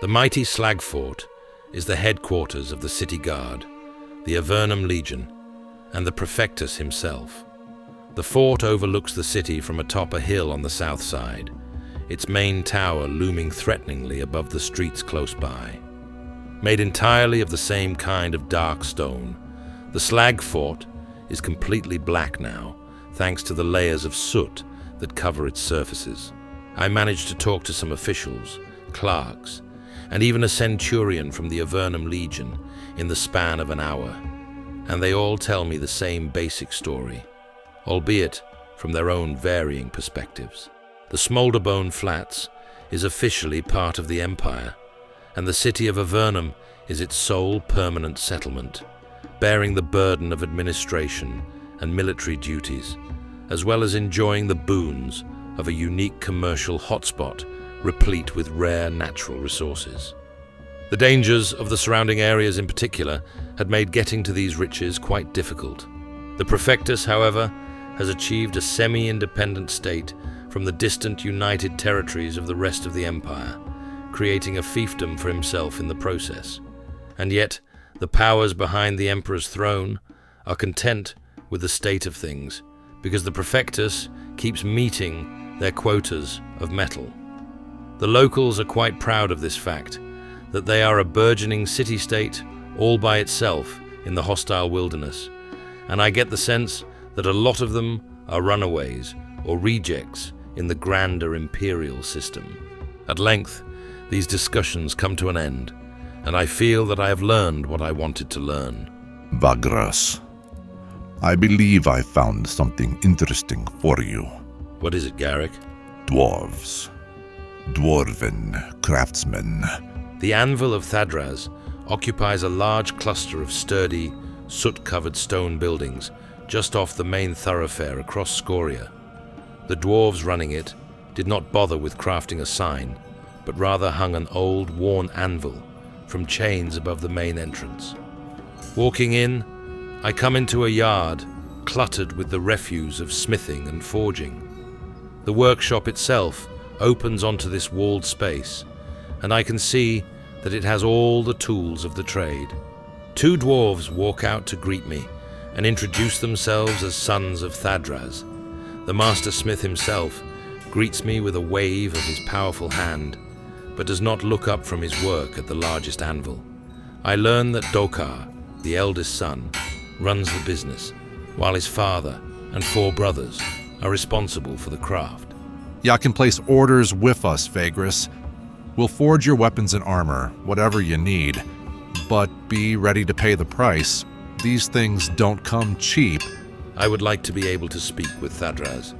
The mighty Slagfort is the headquarters of the city guard, the Avernum Legion, and the Prefectus himself. The fort overlooks the city from atop a hill on the south side, its main tower looming threateningly above the streets close by. Made entirely of the same kind of dark stone, the Slagfort is completely black now, thanks to the layers of soot that cover its surfaces. I managed to talk to some officials, clerks, and even a centurion from the Avernum Legion in the span of an hour, and they all tell me the same basic story, albeit from their own varying perspectives. The Smolderbone Flats is officially part of the Empire, and the city of Avernum is its sole permanent settlement, bearing the burden of administration and military duties, as well as enjoying the boons of a unique commercial hotspot replete with rare natural resources. The dangers of the surrounding areas in particular had made getting to these riches quite difficult. The Prefectus, however, has achieved a semi-independent state from the distant united territories of the rest of the Empire, creating a fiefdom for himself in the process. And yet, the powers behind the Emperor's throne are content with the state of things, because the Prefectus keeps meeting their quotas of metal. The locals are quite proud of this fact, that they are a burgeoning city-state all by itself in the hostile wilderness, and I get the sense that a lot of them are runaways or rejects in the grander imperial system. At length, these discussions come to an end, and I feel that I have learned what I wanted to learn. Vagrus, I believe I found something interesting for you. What is it, Garrick? Dwarves. Dwarven craftsmen. The Anvil of Thadraz occupies a large cluster of sturdy, soot-covered stone buildings just off the main thoroughfare across Skornar. The dwarves running it did not bother with crafting a sign, but rather hung an old, worn anvil from chains above the main entrance. Walking in, I come into a yard cluttered with the refuse of smithing and forging. The workshop itself opens onto this walled space, and I can see that it has all the tools of the trade. Two dwarves walk out to greet me and introduce themselves as sons of Thadraz. The master smith himself greets me with a wave of his powerful hand, but does not look up from his work at the largest anvil. I learn that Dokar, the eldest son, runs the business, while his father and 4 brothers are responsible for the craft. Ya can place orders with us, Vagrus. We'll forge your weapons and armor, whatever you need, but be ready to pay the price. These things don't come cheap. I would like to be able to speak with Thadraz.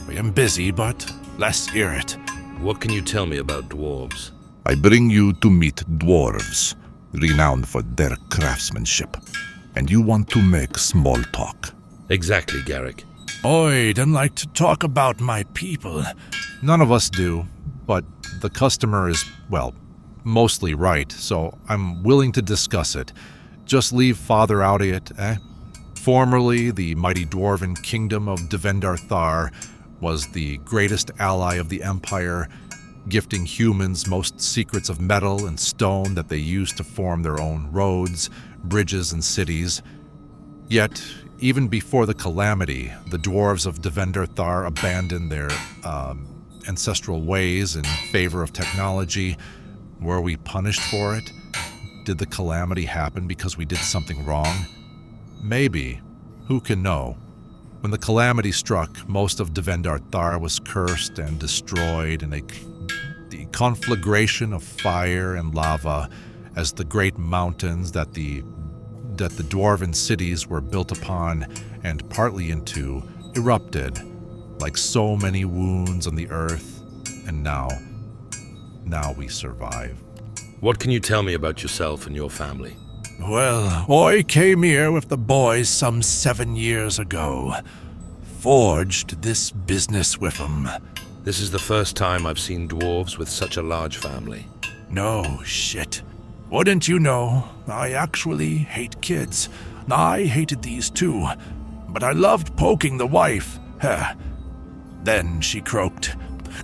I am busy, but let's hear it. What can you tell me about dwarves? I bring you to meet dwarves, renowned for their craftsmanship, and you want to make small talk. Exactly, Garrick. I don't like to talk about my people. None of us do, but the customer is, well, mostly right, so I'm willing to discuss it. Just leave Father out of it, eh? Formerly, the mighty dwarven kingdom of Dvendar Tharr was the greatest ally of the Empire, gifting humans most secrets of metal and stone that they used to form their own roads, bridges, and cities. Yet, even before the calamity, the dwarves of Dvendar Tharr abandoned their ancestral ways in favor of technology. Were we punished for it? Did the calamity happen because we did something wrong? Maybe. Who can know? When the calamity struck, most of Dvendar Tharr was cursed and destroyed in the conflagration of fire and lava as the great mountains that the dwarven cities were built upon and partly into erupted like so many wounds on the earth, and now we survive. What can you tell me about yourself and your family? Well, I came here with the boys some 7 years ago. Forged this business with them. This is the first time I've seen dwarves with such a large family. No shit. Wouldn't you know, I actually hate kids. I hated these too, but I loved poking the wife. Then she croaked.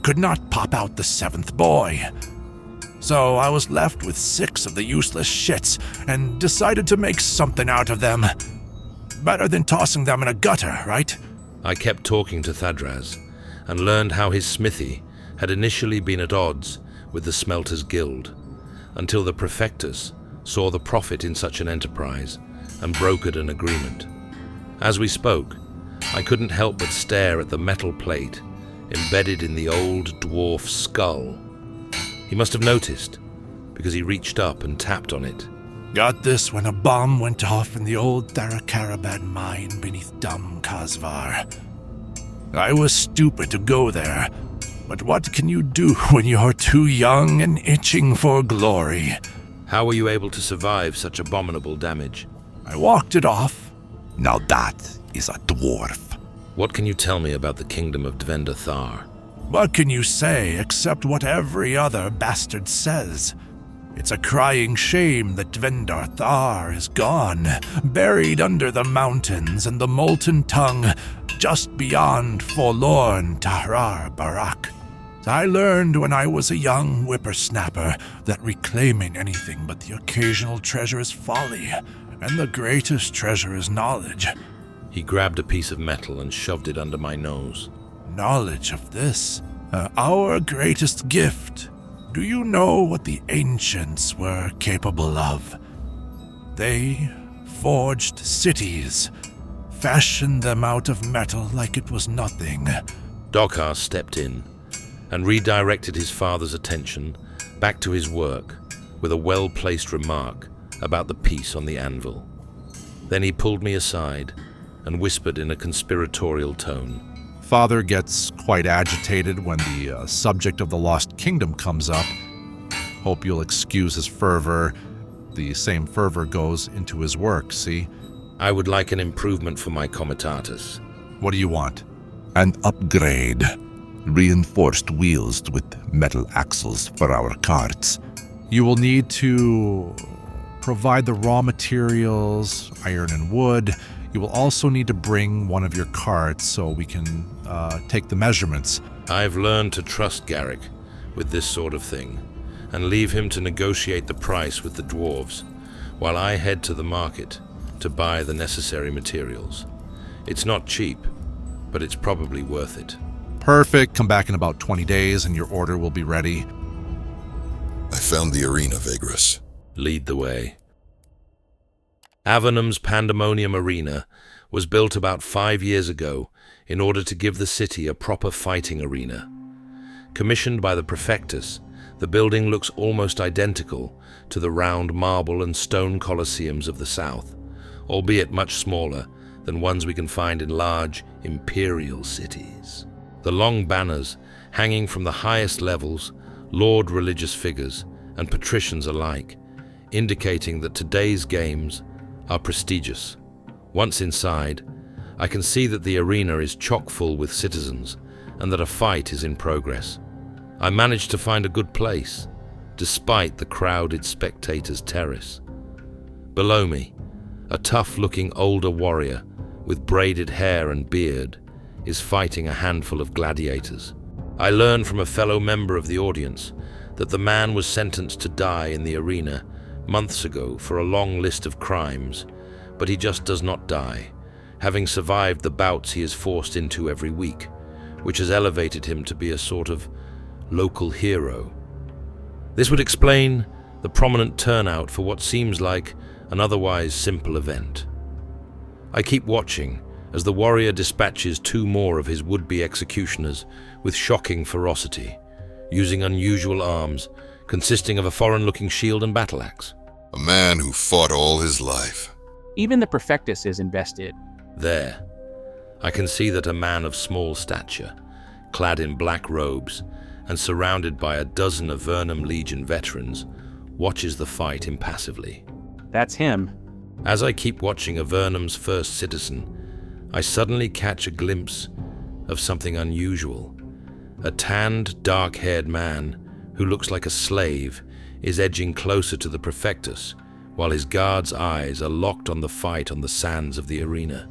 Could not pop out the 7th boy. So I was left with 6 of the useless shits and decided to make something out of them. Better than tossing them in a gutter, right? I kept talking to Thadraz and learned how his smithy had initially been at odds with the Smelters Guild, until the Prefectus saw the profit in such an enterprise and brokered an agreement. As we spoke, I couldn't help but stare at the metal plate embedded in the old dwarf skull. He must have noticed, because he reached up and tapped on it. Got this when a bomb went off in the old Tharr mine beneath Dum Kazvar. I was stupid to go there, but what can you do when you're too young and itching for glory? How were you able to survive such abominable damage? I walked it off. Now that is a dwarf. What can you tell me about the kingdom of Dvendar Tharr? What can you say except what every other bastard says? It's a crying shame that Dvendar Tharr is gone, buried under the mountains and the molten tongue, just beyond forlorn Tahrar Barak. I learned when I was a young whippersnapper that reclaiming anything but the occasional treasure is folly, and the greatest treasure is knowledge. He grabbed a piece of metal and shoved it under my nose. Knowledge of this, our greatest gift. Do you know what the ancients were capable of? They forged cities, fashioned them out of metal like it was nothing. Dokar stepped in and redirected his father's attention back to his work with a well-placed remark about the piece on the anvil. Then he pulled me aside and whispered in a conspiratorial tone. Father gets quite agitated when the subject of the Lost Kingdom comes up. Hope you'll excuse his fervor. The same fervor goes into his work, see? I would like an improvement for my comitatus. What do you want? An upgrade. Reinforced wheels with metal axles for our carts. You will need to provide the raw materials, iron and wood. You will also need to bring one of your carts so we can take the measurements. I've learned to trust Garrick with this sort of thing and leave him to negotiate the price with the dwarves while I head to the market to buy the necessary materials. It's not cheap, but it's probably worth it. Perfect. Come back in about 20 days and your order will be ready. I found the arena, Vagrus. Lead the way. Avernum's Pandemonium Arena was built about 5 years ago in order to give the city a proper fighting arena. Commissioned by the Prefectus, the building looks almost identical to the round marble and stone colosseums of the south, albeit much smaller than ones we can find in large imperial cities. The long banners hanging from the highest levels laud religious figures and patricians alike, indicating that today's games are prestigious. Once inside, I can see that the arena is chock full with citizens and that a fight is in progress. I managed to find a good place, despite the crowded spectators' terrace. Below me, a tough-looking older warrior with braided hair and beard is fighting a handful of gladiators. I learned from a fellow member of the audience that the man was sentenced to die in the arena months ago for a long list of crimes, but he just does not die, having survived the bouts he is forced into every week, which has elevated him to be a sort of local hero. This would explain the prominent turnout for what seems like an otherwise simple event. I keep watching as the warrior dispatches 2 more of his would-be executioners with shocking ferocity, using unusual arms consisting of a foreign-looking shield and battle axe. A man who fought all his life. Even the Prefectus is invested. There, I can see that a man of small stature, clad in black robes and surrounded by a dozen Avernum Legion veterans, watches the fight impassively. That's him. As I keep watching Avernum's first citizen, I suddenly catch a glimpse of something unusual. A tanned, dark-haired man who looks like a slave is edging closer to the Prefectus, while his guard's eyes are locked on the fight on the sands of the arena.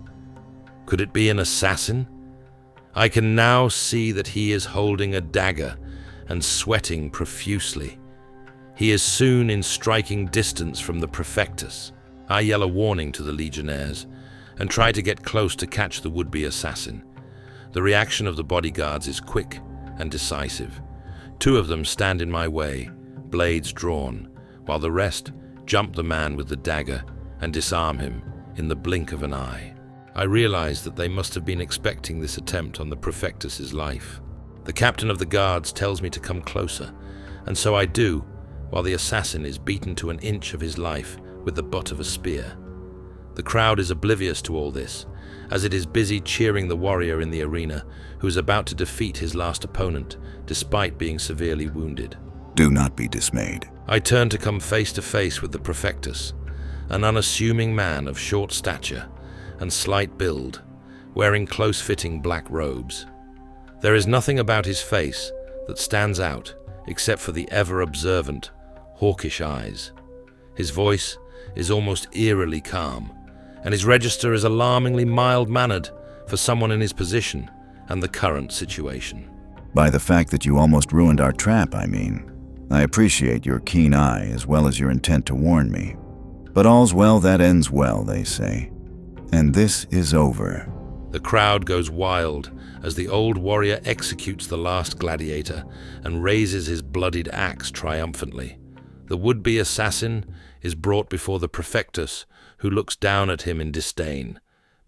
Could it be an assassin? I can now see that he is holding a dagger and sweating profusely. He is soon in striking distance from the Prefectus. I yell a warning to the legionnaires and try to get close to catch the would-be assassin. The reaction of the bodyguards is quick and decisive. 2 of them stand in my way, blades drawn, while the rest jump the man with the dagger and disarm him in the blink of an eye. I realize that they must have been expecting this attempt on the Prefectus's life. The captain of the guards tells me to come closer, and so I do, while the assassin is beaten to an inch of his life with the butt of a spear. The crowd is oblivious to all this, as it is busy cheering the warrior in the arena who is about to defeat his last opponent, despite being severely wounded. Do not be dismayed. I turn to come face to face with the Prefectus, an unassuming man of short stature and slight build, wearing close-fitting black robes. There is nothing about his face that stands out except for the ever-observant, hawkish eyes. His voice is almost eerily calm, and his register is alarmingly mild-mannered for someone in his position and the current situation. By the fact that you almost ruined our trap, I mean. I appreciate your keen eye as well as your intent to warn me. But all's well that ends well, they say. And this is over. The crowd goes wild as the old warrior executes the last gladiator and raises his bloodied axe triumphantly. The would-be assassin is brought before the Prefectus, who looks down at him in disdain.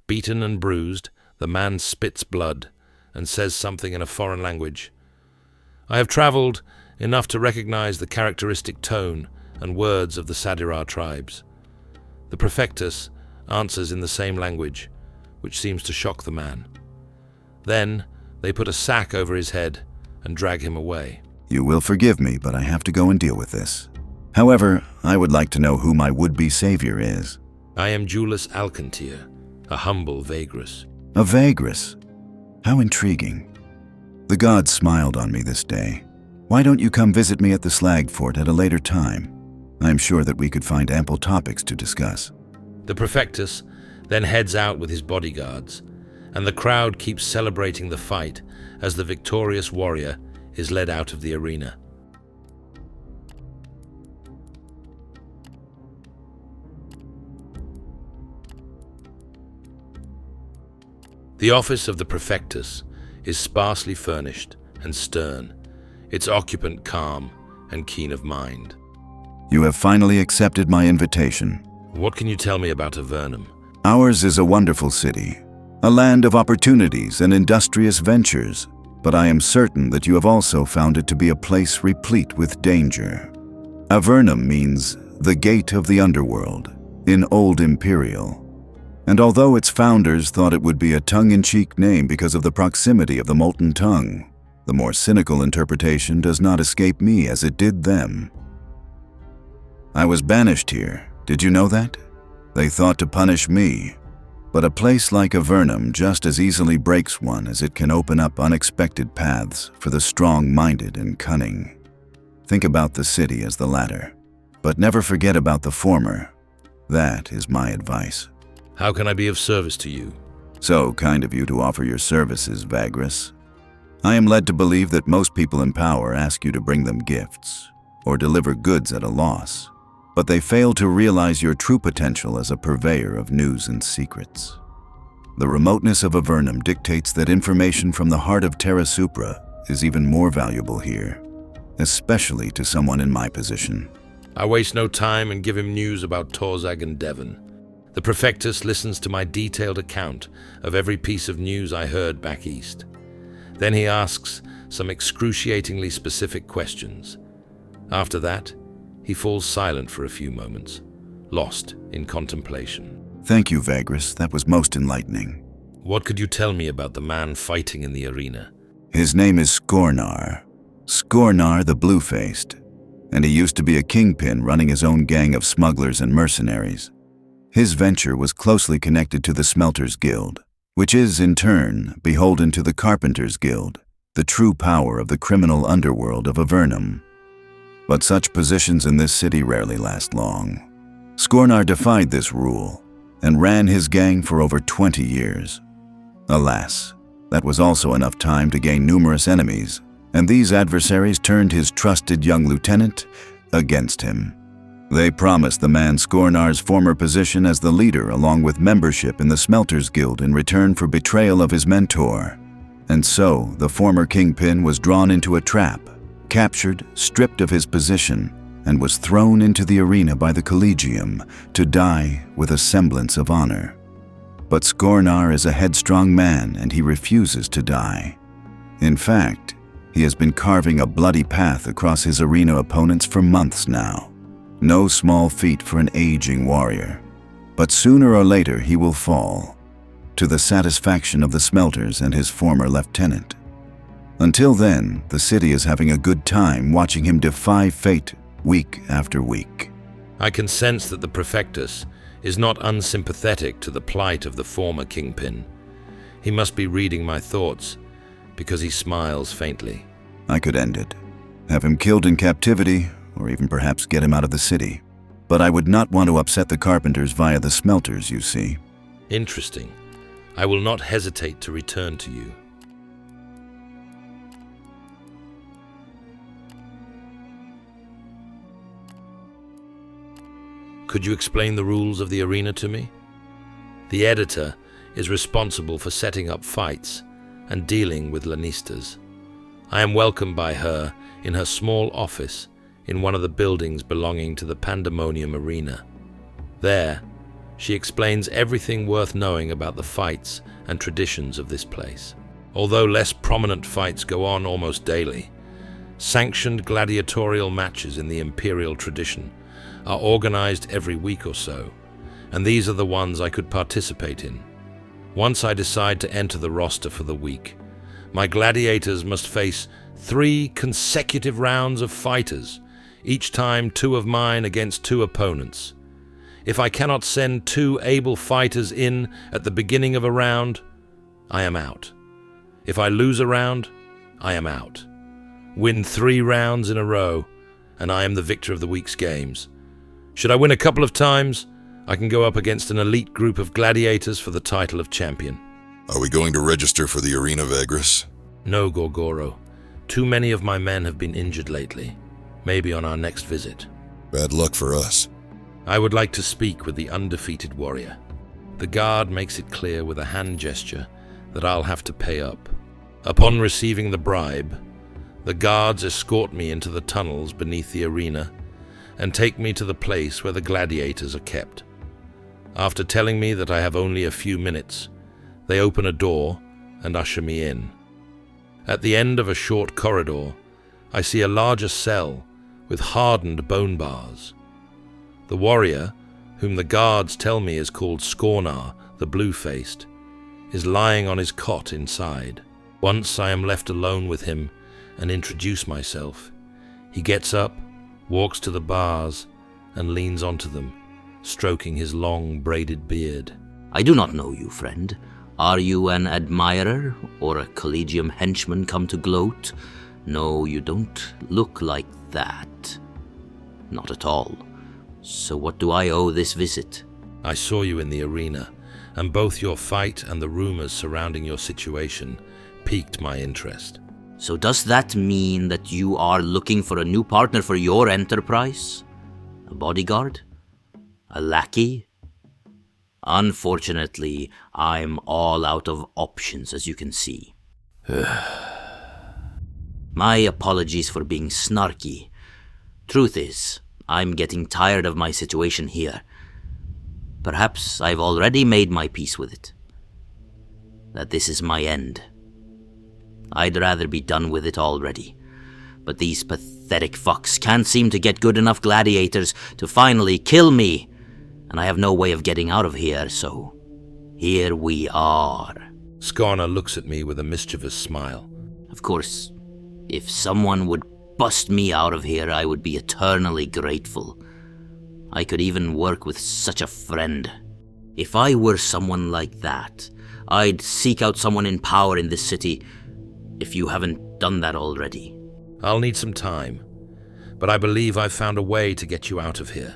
Beaten and bruised, the man spits blood and says something in a foreign language. I have traveled enough to recognize the characteristic tone and words of the Sadirar tribes. The Prefectus answers in the same language, which seems to shock the man. Then they put a sack over his head and drag him away. You will forgive me, but I have to go and deal with this. However, I would like to know who my would-be savior is. I am Julius Alcantir, a humble Vagrus. A Vagrus? How intriguing. The gods smiled on me this day. Why don't you come visit me at the Slagfort at a later time? I'm sure that we could find ample topics to discuss. The Prefectus then heads out with his bodyguards, and the crowd keeps celebrating the fight as the victorious warrior is led out of the arena. The office of the Prefectus is sparsely furnished and stern, its occupant calm and keen of mind. You have finally accepted my invitation. What can you tell me about Avernum? Ours is a wonderful city, a land of opportunities and industrious ventures, but I am certain that you have also found it to be a place replete with danger. Avernum means the gate of the underworld in Old Imperial. And although its founders thought it would be a tongue-in-cheek name because of the proximity of the molten tongue, the more cynical interpretation does not escape me as it did them. I was banished here, did you know that? They thought to punish me, but a place like Avernum just as easily breaks one as it can open up unexpected paths for the strong-minded and cunning. Think about the city as the latter, but never forget about the former. That is my advice. How can I be of service to you? So kind of you to offer your services, Vagrus. I am led to believe that most people in power ask you to bring them gifts, or deliver goods at a loss, but they fail to realize your true potential as a purveyor of news and secrets. The remoteness of Avernum dictates that information from the heart of Terra Supra is even more valuable here, especially to someone in my position. I waste no time and give him news about Torzag and Devon. The Prefectus listens to my detailed account of every piece of news I heard back east. Then he asks some excruciatingly specific questions. After that, he falls silent for a few moments, lost in contemplation. Thank you, Vagrus. That was most enlightening. What could you tell me about the man fighting in the arena? His name is Skornar. Skornar the Blue-Faced. And he used to be a kingpin running his own gang of smugglers and mercenaries. His venture was closely connected to the Smelters Guild, which is, in turn, beholden to the Carpenters Guild, the true power of the criminal underworld of Avernum. But such positions in this city rarely last long. Skornar defied this rule and ran his gang for over 20 years. Alas, that was also enough time to gain numerous enemies, and these adversaries turned his trusted young lieutenant, against him. They promised the man Skornar's former position as the leader along with membership in the Smelters Guild in return for betrayal of his mentor. And so, the former kingpin was drawn into a trap, captured, stripped of his position, and was thrown into the arena by the Collegium to die with a semblance of honor. But Skornar is a headstrong man and he refuses to die. In fact, he has been carving a bloody path across his arena opponents for months now. No small feat for an aging warrior. But sooner or later he will fall, to the satisfaction of the smelters and his former lieutenant. Until then, the city is having a good time watching him defy fate week after week. I can sense that the Prefectus is not unsympathetic to the plight of the former kingpin. He must be reading my thoughts, because he smiles faintly. I could end it, have him killed in captivity, or even perhaps get him out of the city. But I would not want to upset the carpenters via the smelters, you see. Interesting. I will not hesitate to return to you. Could you explain the rules of the arena to me? The editor is responsible for setting up fights and dealing with Lannistas. I am welcomed by her in her small office in one of the buildings belonging to the Pandemonium Arena. There, she explains everything worth knowing about the fights and traditions of this place. Although less prominent fights go on almost daily, sanctioned gladiatorial matches in the imperial tradition are organized every week or so, and these are the ones I could participate in. Once I decide to enter the roster for the week, my gladiators must face 3 consecutive rounds of fighters, each time 2 of mine against 2 opponents. If I cannot send 2 able fighters in at the beginning of a round, I am out. If I lose a round, I am out. Win 3 rounds in a row, and I am the victor of the week's games. Should I win a couple of times, I can go up against an elite group of gladiators for the title of champion. Are we going to register for the arena, Vagrus? No, Gorgoro. Too many of my men have been injured lately. Maybe on our next visit. Bad luck for us. I would like to speak with the undefeated warrior. The guard makes it clear with a hand gesture that I'll have to pay up. Upon receiving the bribe, the guards escort me into the tunnels beneath the arena and take me to the place where the gladiators are kept. After telling me that I have only a few minutes, they open a door and usher me in. At the end of a short corridor, I see a larger cell with hardened bone bars. The warrior, whom the guards tell me is called Skornar, the blue-faced, is lying on his cot inside. Once I am left alone with him and introduce myself, he gets up, walks to the bars, and leans onto them, stroking his long braided beard. I do not know you, friend. Are you an admirer or a Collegium henchman come to gloat? No, you don't look like that. Not at all. So what do I owe this visit? I saw you in the arena, and both your fight and the rumors surrounding your situation piqued my interest. So does that mean that you are looking for a new partner for your enterprise? A bodyguard? A lackey? Unfortunately, I'm all out of options, as you can see. My apologies for being snarky. Truth is, I'm getting tired of my situation here. Perhaps I've already made my peace with it. That this is my end. I'd rather be done with it already. But these pathetic fucks can't seem to get good enough gladiators to finally kill me, and I have no way of getting out of here, so here we are. Skornar looks at me with a mischievous smile. Of course, if someone would bust me out of here, I would be eternally grateful. I could even work with such a friend. If I were someone like that, I'd seek out someone in power in this city, if you haven't done that already. I'll need some time, but I believe I've found a way to get you out of here.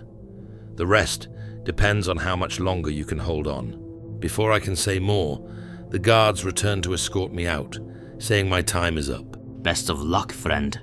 The rest depends on how much longer you can hold on. Before I can say more, the guards return to escort me out, saying my time is up. Best of luck, friend.